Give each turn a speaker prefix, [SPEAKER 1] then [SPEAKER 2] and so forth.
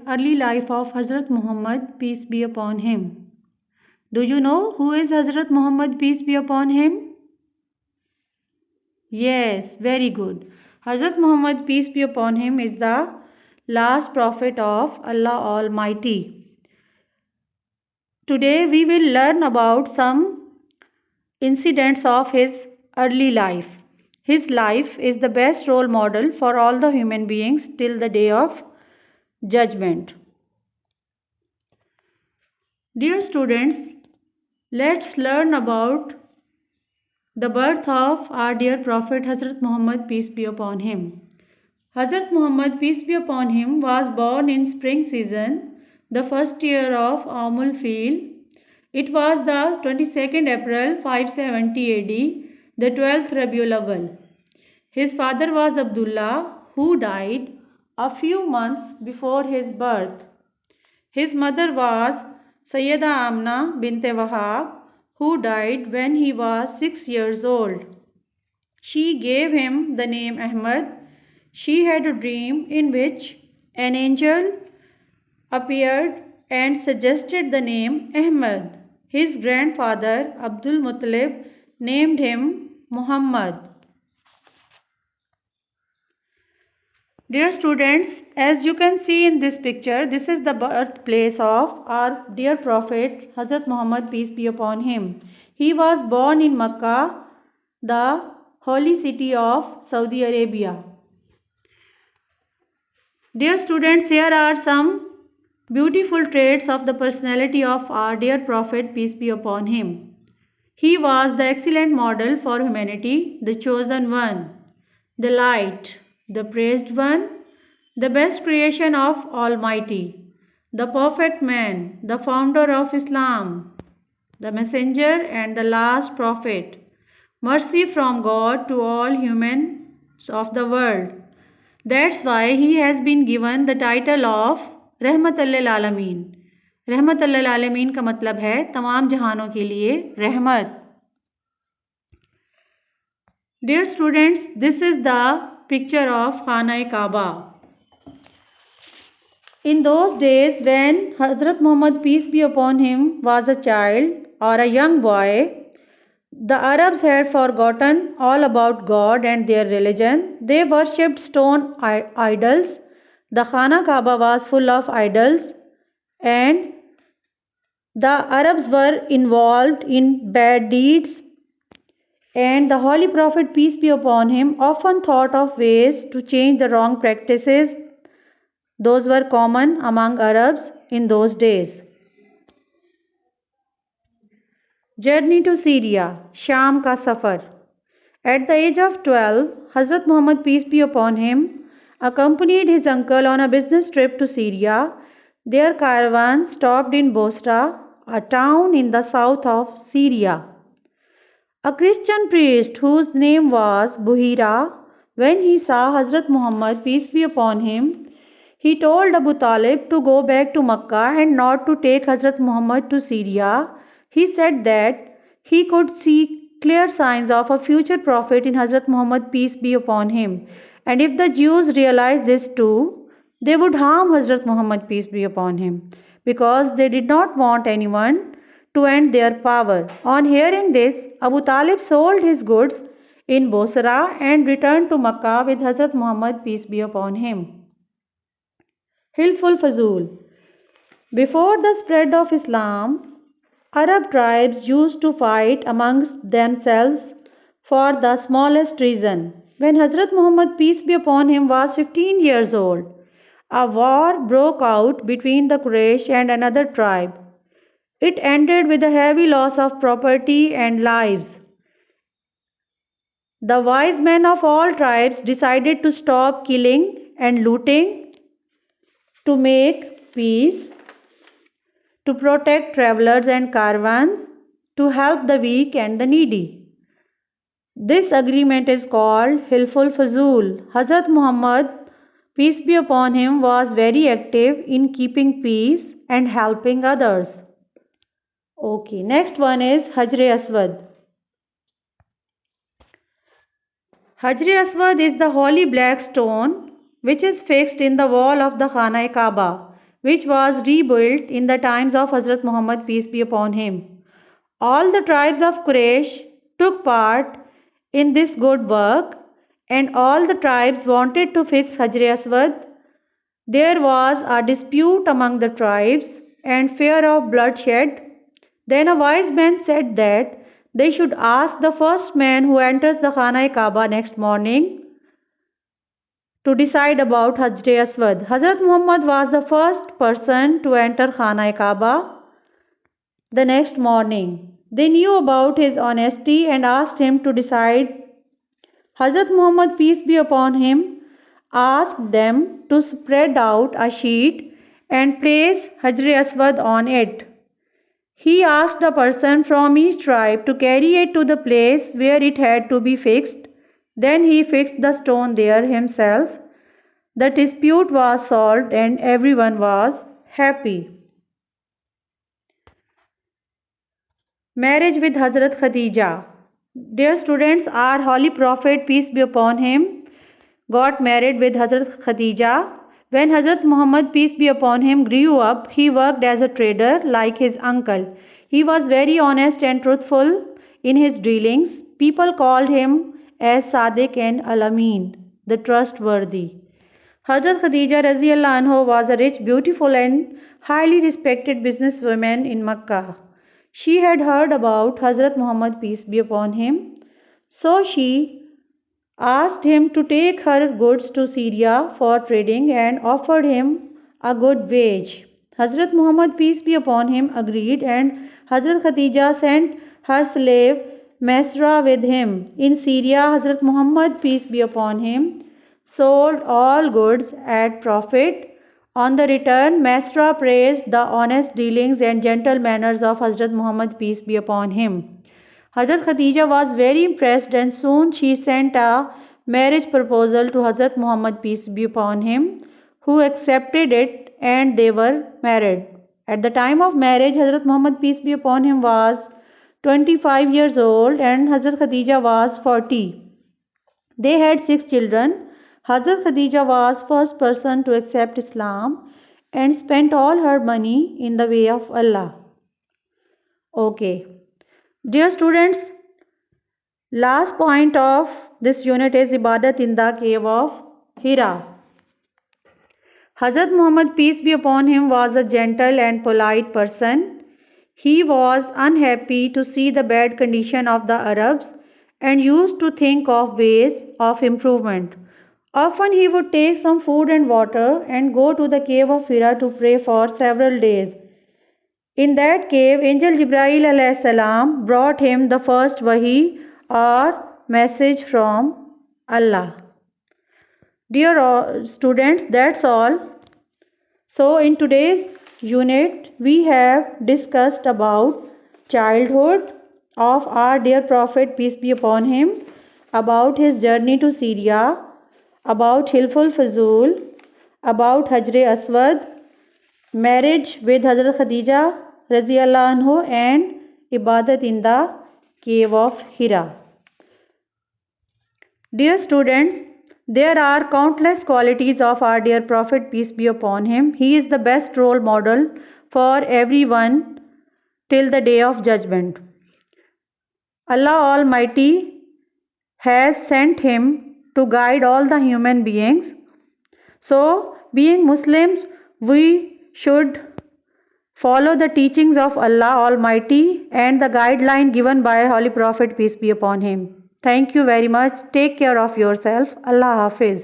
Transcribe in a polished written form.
[SPEAKER 1] early life of Hazrat Muhammad, peace be upon him. Do you know who is Hazrat Muhammad, peace be upon him? Yes, very good. Hazrat Muhammad, peace be upon him, is the last prophet of Allah Almighty. Today we will learn about some incidents of his early life. His life is the best role model for all the human beings till the day of judgment. Dear students, let's learn about the birth of our dear Prophet Hazrat Muhammad, peace be upon him. Hazrat Muhammad, peace be upon him, was born in spring season, the first year of Amul Fil. It was the 22nd April 570 AD, the 12th Rabiul Awwal. His father was Abdullah, who died a few months before his birth. His mother was Sayyida Amna bint Wahab, who died when he was 6 years old. She gave him the name Ahmad. She had a dream in which an angel appeared and suggested the name Ahmad. His grandfather Abdul Muttalib named him Muhammad. Dear students, as you can see in this picture, this is the birthplace of our dear Prophet Hazrat Muhammad, peace be upon him. He was born in Makkah, the holy city of Saudi Arabia. Dear students, here are some beautiful traits of the personality of our dear Prophet, peace be upon him. He was the excellent model for humanity, the chosen one, the light, the praised one, the best creation of Almighty, the perfect man, the founder of Islam, the messenger and the last prophet, mercy from God to all humans of the world. That's why he has been given the title of रहमत लिल आलमीन. रहमत लिल आलमीन का मतलब है तमाम जहानों के लिए रहमत. Dear students, this is the picture of Khana Kaaba. In those days when Hazrat Muhammad, peace be upon him, was a child or a young boy, the Arabs had forgotten all about God and their religion. They worshipped stone idols. The Khana Kaaba was full of idols, and the Arabs were involved in bad deeds. And the Holy Prophet, peace be upon him, often thought of ways to change the wrong practices. Those were common among Arabs in those days. Journey to Syria, Sham ka Safar. At the age of 12, Hazrat Muhammad, peace be upon him, accompanied his uncle on a business trip to Syria. Their caravan stopped in Bosra, a town in the south of Syria. A Christian priest whose name was Buhira, when he saw Hazrat Muhammad, peace be upon him, he told Abu Talib to go back to Makkah and not to take Hazrat Muhammad to Syria. He said that he could see clear signs of a future prophet in Hazrat Muhammad, peace be upon him. And if the Jews realized this too, they would harm Hazrat Muhammad, peace be upon him, because they did not want anyone to end their power. On hearing this, Abu Talib sold his goods in Bosra and returned to Makkah with Hazrat Muhammad, peace be upon him. Hilful Fazul. Before the spread of Islam, Arab tribes used to fight amongst themselves for the smallest reason. When Hazrat Muhammad, peace be upon him, was 15 years old, a war broke out between the Quraysh and another tribe. It ended with a heavy loss of property and lives. The wise men of all tribes decided to stop killing and looting, to make peace, to protect travelers and caravans, to help the weak and the needy. This agreement is called Hilful Fazul. Hazrat Muhammad, peace be upon him, was very active in keeping peace and helping others. Okay, next one is Hajr Aswad. Hajr Aswad is the holy black stone which is fixed in the wall of the Khana Kaaba, which was rebuilt in the times of Hazrat Muhammad, peace be upon him. All the tribes of Quraysh took part in this good work, and all the tribes wanted to fix Hajar Aswad. There was a dispute among the tribes and fear of bloodshed. Then a wise man said that they should ask the first man who enters the Khana-e-Kaaba next morning to decide about Hajar Aswad. Hazrat Muhammad was the first person to enter Khana-e-Kaaba the next morning. They knew about his honesty and asked him to decide. Hazrat Muhammad, peace be upon him, asked them to spread out a sheet and place Hajar Aswad on it. He asked a person from each tribe to carry it to the place where it had to be fixed. Then he fixed the stone there himself. The dispute was solved and everyone was happy. Marriage with Hazrat Khadija. Dear students, our Holy Prophet, peace be upon him, got married with Hazrat Khadija. When Hazrat Muhammad, peace be upon him, grew up, he worked as a trader like his uncle. He was very honest and truthful in his dealings. People called him as Sadiq and Al-Amin, the trustworthy. Hazrat Khadija Raziyallahu anha was a rich, beautiful and highly respected businesswoman in Makkah. She had heard about Hazrat Muhammad, peace be upon him, so she asked him to take her goods to Syria for trading and offered him a good wage. Hazrat Muhammad, peace be upon him, agreed, and Hazrat Khadija sent her slave Masra with him. In Syria, Hazrat Muhammad, peace be upon him, sold all goods at profit. On the return, Masra praised the honest dealings and gentle manners of Hazrat Muhammad, peace be upon him. Hazrat Khadija was very impressed and soon she sent a marriage proposal to Hazrat Muhammad, peace be upon him, who accepted it and they were married. At the time of marriage, Hazrat Muhammad, peace be upon him, was 25 years old and Hazrat Khadija was 40. They had 6 children. Hazrat Khadija was first person to accept Islam and spent all her money in the way of Allah. Okay. Dear students, last point of this unit is Ibadat in the cave of Hira. Hazrat Muhammad, peace be upon him, was a gentle and polite person. He was unhappy to see the bad condition of the Arabs and used to think of ways of improvement. Often he would take some food and water and go to the cave of Hira to pray for several days. In that cave, Angel Jibrail alayhi salam brought him the first wahi or message from Allah. Dear students, that's all. So in today's unit, we have discussed about childhood of our dear Prophet, peace be upon him, about his journey to Syria, about Hilful Fuzul, about Hajar Aswad, marriage with Hazrat Khadija Raziyallahu anhu, and Ibadat in the cave of Hira. Dear students, there are countless qualities of our dear Prophet, peace be upon him. He is the best role model for everyone till the day of judgment. Allah Almighty has sent him to guide all the human beings. So, being Muslims, we should follow the teachings of Allah Almighty and the guideline given by Holy Prophet, peace be upon him. Thank you very much. Take care of yourself. Allah Hafiz.